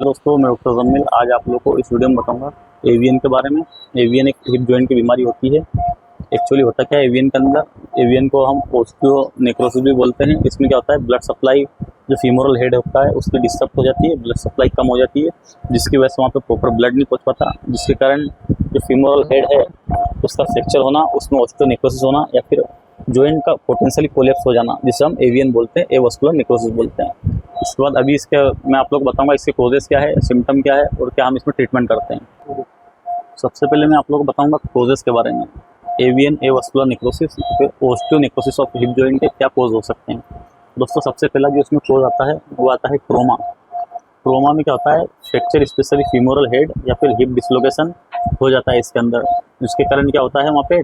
दोस्तों, मैं डॉक्टर जमील आज आप लोगों को इस वीडियो में बताऊंगा एवीएन के बारे में। एवीएन एक हिप जॉइंट की बीमारी होती है। एक्चुअली होता क्या है एवीएन के अंदर, एवीएन को हम ओस्टियोनेक्रोसिस भी बोलते हैं। इसमें क्या होता है, ब्लड सप्लाई जो फीमोरल हेड होता है उसकी डिस्टर्ब हो जाती है, ब्लड सप्लाई कम हो जाती है, जिसकी वजह से वहाँ पे प्रॉपर ब्लड नहीं पहुँच पाता, जिसके कारण जो फीमोरल हेड है उसका फ्रैक्चर होना, उसमें ओस्टियोनेक्रोसिस होना या फिर जॉइंट का पोटेंशियली कोलैप्स हो जाना, जिसे हम एवीएन बोलते हैं, एवास्कुलर नेक्रोसिस बोलते हैं। इसके बाद अभी इसके मैं आप लोग बताऊंगा इसके कोजेस क्या है, सिम्टम क्या है और क्या हम इसमें ट्रीटमेंट करते हैं। सबसे पहले मैं आप लोगों को बताऊंगा कोजेस के बारे में। एवीएन एवास्कुलर नेक्रोसिस फिर ओस्टियोनेक्रोसिस ऑफ हिप जॉइंट के क्या कोज हो सकते हैं। दोस्तों, सबसे पहला जो इसमें कोज आता है वो आता है ट्रोमा। ट्रोमा में क्या होता है, फ्रैक्चर स्पेशली फीमोरल हेड या फिर हिप डिसलोकेशन हो जाता है इसके अंदर, जिसके कारण क्या होता है वहाँ पे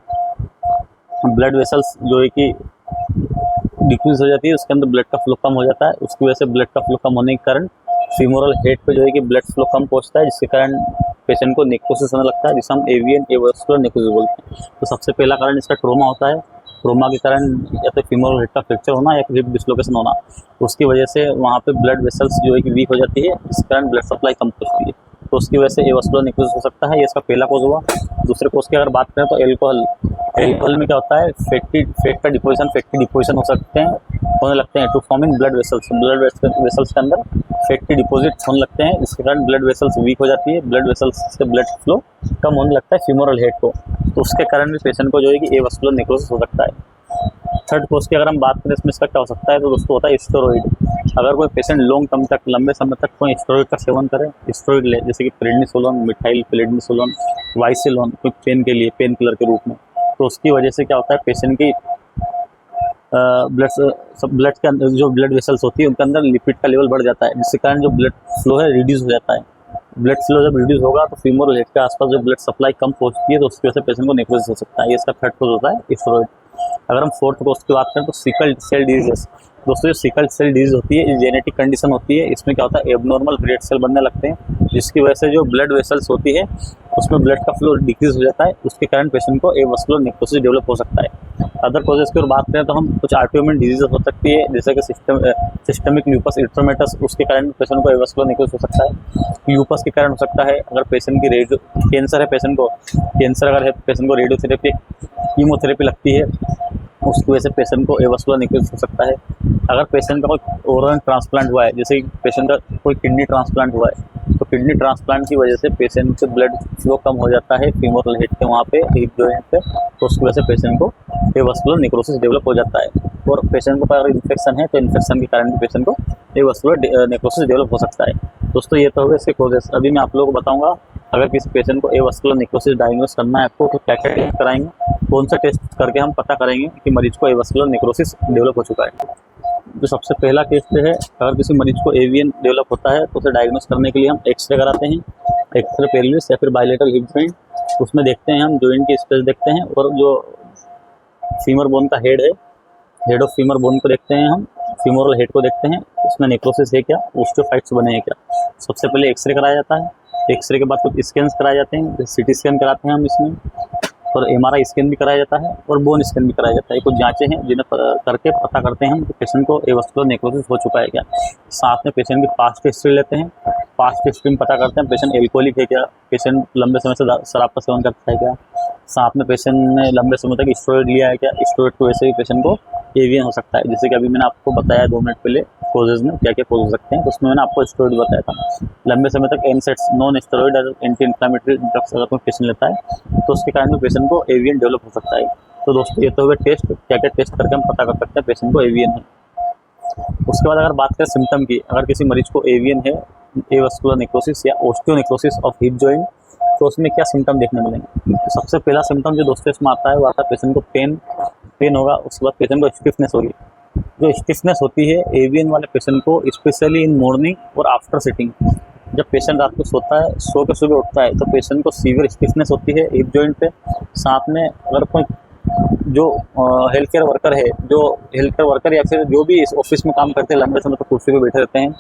ब्लड वेसल्स जो है कि डिक्रीज हो जाती है, उसके अंदर ब्लड का फ्लो कम हो जाता है। उसकी वजह से ब्लड का फ्लो कम होने के कारण फीमोरल हेड पे जो है कि ब्लड फ्लो कम पहुंचता है, जिसके कारण पेशेंट को नेक्रोसिस होने लगता है, जिसे हम एवीएन एवास्कुलर नेक्रोसिस बोलते हैं। तो सबसे पहला कारण इसका ट्रोमा होता है। ट्रोमा के कारण या तो फीमोरल हेड का फ्रैक्चर होना या फिर हिप डिसलोकेशन होना, उसकी वजह से वहाँ पे ब्लड वेसल्स जो है कि वीक हो जाती है, जिसके कारण ब्लड सप्लाई कम पहुँचती है, तो उसकी वजह से एवास्कुलर नेक्रोसिस हो सकता है। ये इसका पहला कोज हुआ। दूसरे कोज की अगर बात करें तो एल्कोहल में क्या होता है, फैट का डिपोजिशन हो सकते हैं, होने लगते हैं टू फॉर्मिंग ब्लड वेसल्स के अंदर फैट के डिपॉजिट होने लगते हैं, जिसके कारण ब्लड वेसल्स वीक हो जाती है, ब्लड वेसल्स से ब्लड फ्लो कम होने लगता है फीमोरल हेड को, तो उसके कारण भी पेशेंट को जो है कि एवास्कुलर नेक्रोसिस हो सकता है। थर्ड कोज की अगर हम बात करें इसमें इसका क्या हो सकता है, तो दोस्तों होता है स्टेरॉइड। अगर कोई पेशेंट लॉन्ग टर्म तक लंबे समय तक कोई स्टेरॉइड का सेवन करे, स्टेरॉइड ले जैसे कि प्रेडनिसोलोन, मिथाइल प्रेडनिसोलोन, वाइसिलोन, कोई पेन के लिए पेन किलर के रूप में, तो उसकी वजह से क्या होता है पेशेंट की ब्लड के अंदर जो ब्लड वेसल्स होती है उनके अंदर लिपिड का लेवल बढ़ जाता है, जिसके कारण जो ब्लड फ्लो है रिड्यूस हो जाता है। ब्लड फ्लो जब रिड्यूस होगा तो फीमोरल हेड के आसपास जो ब्लड सप्लाई कम पहुंचती है, तो उसकी वजह से पेशेंट को नेक्रोसिस हो सकता है। ये इसका थर्ड कोज होता है स्टेरॉइड। अगर हम फोर्थ कोज की बात करें तो सिकल सेल डिजीज। दोस्तों, जो सिकल सेल डिजीज होती है ये जेनेटिक कंडीशन होती है। इसमें क्या होता है, एबनॉर्मल रेड सेल बनने लगते हैं, जिसकी वजह से जो ब्लड वेसल्स होती है उसमें ब्लड का फ्लो डिक्रीज हो जाता है, उसके कारण पेशेंट को एवास्कुलर नेक्रोसिस डेवलप हो सकता है। अदर कॉजेज की और बात करें तो हम कुछ ऑटोइम्यून डिजीज हो सकती है, जैसे कि सिस्टमिक ल्यूपस एरिथ्रोमेटस, उसके कारण पेशेंट को एवास्कुलर नेक्रोसिस हो सकता है। ल्यूपस के कारण हो सकता है। अगर पेशेंट की कैंसर है, पेशेंट को कैंसर अगर है, पेशेंट को रेडियोथेरेपी कीमोथेरेपी लगती है, उसकी वजह से पेशेंट को एवास्कुलर नेक्रोसिस हो सकता है। अगर पेशेंट का कोई ऑर्गन ट्रांसप्लांट हुआ है, जैसे पेशेंट का कोई किडनी ट्रांसप्लांट हुआ है, तो किडनी ट्रांसप्लांट की वजह से पेशेंट से ब्लड फ्लो कम हो जाता है फीमोरल हेड के वहाँ पे हिप जॉइंट पे, तो उसकी वजह से पेशेंट को एवास्कुलर नेक्रोसिस डेवलप हो जाता है। और पेशेंट को अगर इन्फेक्शन है तो इन्फेक्शन के कारण भी पेशेंट को एवास्कुलर नेक्रोसिस डेवलप हो सकता है। दोस्तों, ये तो हो गए इसके कोजेस। अभी मैं आप लोगों को बताऊंगा अगर किसी पेशेंट को एवास्कुलर नेक्रोसिस डायग्नोस करना है आपको, तो क्या क्या टेस्ट कराएंगे, कौन सा टेस्ट करके हम पता करेंगे कि मरीज को एवास्कुलर नेक्रोसिस डेवलप हो चुका है। जो सबसे पहला टेस्ट है, अगर किसी मरीज को एवीएन डेवलप होता है तो उसे डायग्नोस करने के लिए हम एक्सरे कराते हैं, एक्सरे पेल्विस या फिर बायलेटरल हिप जॉइंट। उसमें देखते हैं हम जॉइंट की स्पेस देखते हैं, और जो फीमर बोन का हेड है, हेड ऑफ फीमर बोन को देखते हैं हम, फीमोरल हेड को देखते हैं, उसमें नेक्रोसिस है क्या, ओस्टियोफाइट्स बने हैं क्या। सबसे पहले एक्सरे कराया जाता है। एक्सरे के बाद कुछ स्कैन्स कराए जाते हैं, सीटी स्कैन कराते हैं हम इसमें, और एमआरआई स्कैन भी कराया जाता है और बोन स्कैन भी कराया जाता है। कुछ जांचें हैं जिन्हें करके पता करते हैं हम कि पेशेंट को एवास्कुलर नेक्रोसिस हो चुका है क्या। साथ में पेशेंट की पास्ट हिस्ट्री लेते हैं, पास्ट हिस्ट्री में पता करते हैं पेशेंट एल्कोहलिक है क्या, पेशेंट लंबे समय से शराब का सेवन करता है क्या, साथ में पेशेंट ने लंबे समय तक स्टेरॉइड लिया है क्या। स्टेरॉइड की वजह से भी पेशेंट को एवीएन हो सकता है। जैसे कि अभी मैंने आपको बताया 2 मिनट पहले कोजेज में क्या क्या कोज हो सकते हैं, तो उसमें मैंने आपको स्टेरॉइड बताया था। लंबे समय तक एनसेट्स non steroid anti inflammatory drugs अगर कोई पेशेंट लेता है तो उसके कारण भी पेशेंट को एवीएन डेवलप हो सकता है। तो दोस्तों, ये तो हुए टेस्ट, क्या क्या टेस्ट करके हम पता कर सकते हैं पेशेंट को एवीएन है। उसके बाद अगर बात करें सिम्टम की, अगर किसी मरीज को एवीएन है, एवास्कुलर नेक्रोसिस या ओस्टियोनेक्रोसिस ऑफ हिप जॉइंट, तो उसमें क्या सिम्टम देखने मिलेंगे। तो सबसे पहला सिम्टम जो दोस्तों इसमें आता है वो आता है पेशेंट को पेन होगा। उसके बाद पेशेंट को स्टिफनेस होगी। जो स्टिफनेस होती है एवीएन वाले पेशेंट को, स्पेशली इन मॉर्निंग और आफ्टर सिटिंग, जब पेशेंट रात को सोता है, सो के सुबह उठता है, तो पेशेंट को सीवियर स्टिफनेस होती है हिप जॉइंट पे। साथ में अगर कोई जो हेल्थ केयर वर्कर या फिर जो भी इस ऑफिस में काम करते हैं, लंबे समय तक कुर्सी पे बैठे रहते हैं,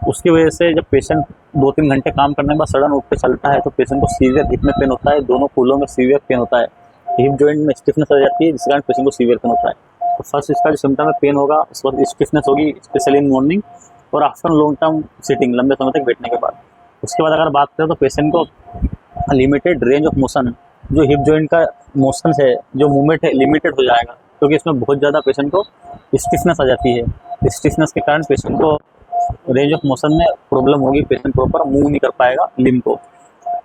उसकी वजह से जब पेशेंट 2-3 घंटे काम करने के बाद सडन उठ के चलता है, तो पेशेंट को सीवियर हिप में पेन होता है, दोनों कूलों में सीवियर पेन होता है, हिप जॉइंट में स्टिफनेस आ जाती है, जिसके कारण पेशेंट को सीवियर पेन होता है। तो फर्स्ट इसका जो सिम्टम है पेन होगा, उसके बाद स्टिफनेस होगी, स्पेशली इन मॉर्निंग, और आफ्टर लॉन्ग टर्म सिटिंग, लंबे समय तक बैठने के बाद। उसके बाद अगर बात करें तो पेशेंट को लिमिटेड रेंज ऑफ मोशन, जो हिप जॉइंट का मोशन है, जो मूवमेंट है, लिमिटेड हो जाएगा, क्योंकि इसमें बहुत ज़्यादा पेशेंट को स्टिफनेस आ जाती है। स्टिफनेस के कारण पेशेंट को रेंज ऑफ मोशन में प्रॉब्लम होगी, पेशेंट प्रॉपर मूव नहीं कर पाएगा लिम्ब को।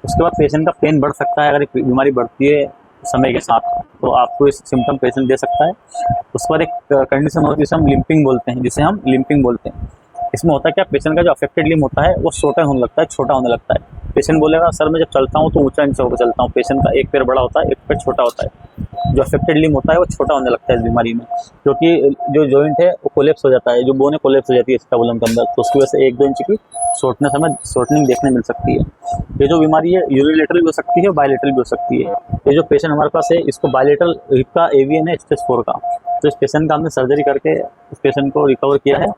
उसके बाद पेशेंट का पेन बढ़ सकता है, अगर एक बीमारी बढ़ती है समय के साथ तो आपको इस सिम्टम पेशेंट दे सकता है। उसके बाद एक कंडीशन होती है जिसे हम लिम्पिंग बोलते हैं। इसमें होता है क्या, पेशेंट का जो अफेक्टेड लिम्ब होता है वो शॉर्टन होने लगता है, छोटा होने लगता है। पेशेंट बोलेगा सर मैं जब चलता हूँ तो ऊंचा नीचे होकर चलता हूँ, पेशेंट का एक पैर बड़ा होता है, एक पैर छोटा होता है। जो अफेक्टेड लिम्ब होता है वो छोटा होने लगता है इस बीमारी में, क्योंकि जो जॉइंट है वो कोलेप्स हो जाता है, जो बोने कोलेप्स हो जाती है स्टैबुलम के अंदर, तो उसकी वजह से 1-2 इंच की शॉर्टनिंग देखने मिल सकती है। ये जो बीमारी है यूनिलेटरल भी हो सकती है, बायलेटरल भी हो सकती है। ये जो पेशेंट हमारे पास है इसको बायलेटरल हिप का एवीएन है स्टेज 4 का, तो इस पेशेंट का हमने सर्जरी करके इस पेशेंट को रिकवर किया है।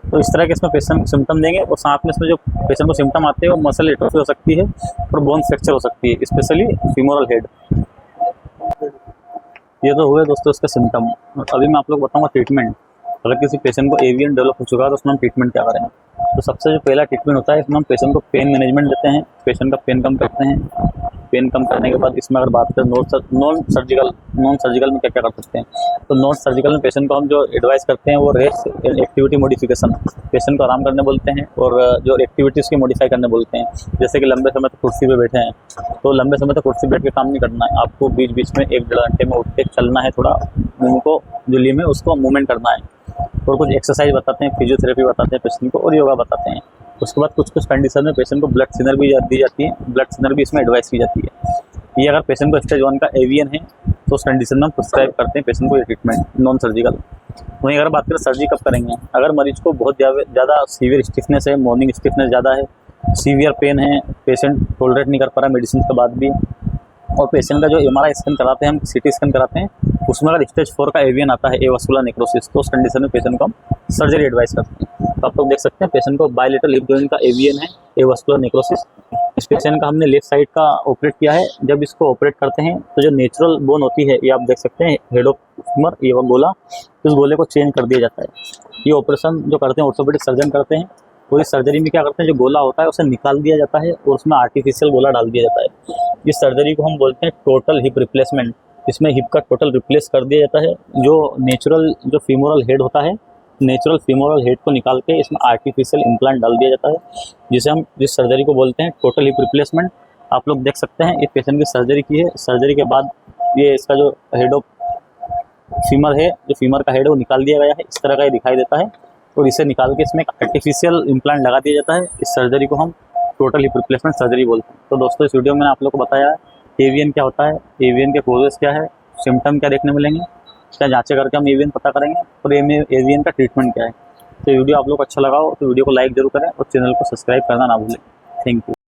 तो इस तरह के इसमें पेशेंट सिम्टम देंगे, और साथ में इसमें जो पेशेंट को सिम्टम आते हैं वो मसल एट्रोफी हो सकती है और बोन फ्रैक्चर हो सकती है, स्पेशली फीमोरल हेड। ये तो हुए दोस्तों इसका सिम्टम। अभी मैं आप लोग बताऊंगा ट्रीटमेंट। अगर किसी पेशेंट को एवीएन डेवलप हो चुका है तो उसमें हम ट्रीटमेंट क्या करेंगे। तो सबसे जो पहला ट्रीटमेंट होता है इसमें हम पेशेंट को पेन मैनेजमेंट देते हैं, पेशेंट का पेन कम करते हैं। पेन कम करने के बाद इसमें अगर बात करें नॉन सर्जिकल में क्या क्या कर सकते हैं, तो नॉन सर्जिकल में पेशेंट को हम जो एडवाइस करते हैं वो रेस्ट एक्टिविटी मॉडिफिकेशन, पेशेंट को आराम करने बोलते हैं, और जो एक्टिविटीज़ की मॉडिफाई करने बोलते हैं। जैसे कि लंबे समय तक कुर्सी पे बैठे हैं तो लंबे समय तक कुर्सी बैठ के काम नहीं करना है, आपको बीच बीच में 1-1.5 घंटे में उठ के चलना है, थोड़ा मुँह को जो लिम्ब है उसको मूवमेंट करना है। और कुछ एक्सरसाइज बताते हैं, फिजियोथेरेपी बताते हैं पेशेंट को, और योगा बताते हैं। उसके बाद कुछ कंडीशन में पेशेंट को ब्लड थिनर भी दी जाती है, ब्लड थिनर भी इसमें एडवाइस की जाती है। ये अगर पेशेंट को स्टेज 1 का एवीएन है तो उस कंडीशन में हम प्रिस्क्राइब करते हैं पेशेंट को ये ट्रीटमेंट नॉन सर्जिकल। वहीं अगर बात करें सर्जरी कब करेंगे, अगर मरीज को बहुत ज़्यादा सीवियर स्टिफनेस है, मॉर्निंग स्टिफनेस ज़्यादा है, सीवियर पेन है, पेशेंट टॉलरेट नहीं कर पा रहा मेडिसिन के बाद भी, और पेशेंट का जो MRI स्कैन कराते हैं, हम CT स्कैन कराते हैं, उसमें अगर स्टेज 4 का एवीएन आता है, एवास्कुलर नेक्रोसिस, तो उस कंडीशन में पेशेंट को हम सर्जरी एडवाइस करते हैं। तो आप लोग देख सकते हैं पेशेंट को बायलेटरल हिप जॉइंट का एवीएन है, एवास्कुलर नेक्रोसिस। इस पेशेंट का हमने लेफ्ट साइड का ऑपरेट किया है। जब इसको ऑपरेट करते हैं तो जो नेचुरल बोन होती है, ये आप देख सकते हैं हेड ऑफ फीमर, ये गोला, इस गोले को चेंज कर दिया जाता है। ये ऑपरेशन जो करते हैं ऑर्थोपेडिक सर्जन करते हैं। तो इस सर्जरी में क्या करते हैं, जो गोला होता है उसे निकाल दिया जाता है और उसमें आर्टिफिशियल गोला डाल दिया जाता है। इस सर्जरी को हम बोलते हैं टोटल हिप रिप्लेसमेंट। इसमें हिप का टोटल रिप्लेस कर दिया जाता है। जो नेचुरल जो फीमोरल हेड होता है, नेचुरल फीमोरल हेड को निकाल के इसमें आर्टिफिशियल इम्प्लांट डाल दिया जाता है, जिसे हम जिस सर्जरी को बोलते हैं टोटल हिप रिप्लेसमेंट। आप लोग देख सकते हैं इस पेशेंट की सर्जरी की है। सर्जरी के बाद ये इसका जो हेड ऑफ फीमर है, जो फीमर का हेड है वो निकाल दिया गया है, इस तरह का ये दिखाई देता है। और इसे निकाल के इसमें एक आर्टिफिशियल इम्प्लांट लगा दिया जाता है। इस सर्जरी को हम टोटल हिप रिप्लेसमेंट सर्जरी बोलते हैं। तो दोस्तों इस वीडियो में मैंने आप लोग को बताया एवीएन क्या होता है, एवीएन के कोजेस क्या है, सिम्टम क्या देखने मिलेंगे, क्या जांचें करके हम एवीएन पता करेंगे, और एवीएन का ट्रीटमेंट क्या है। तो वीडियो आप लोग को अच्छा लगा हो तो वीडियो को लाइक जरूर करें और चैनल को सब्सक्राइब करना ना भूलें। Thank you.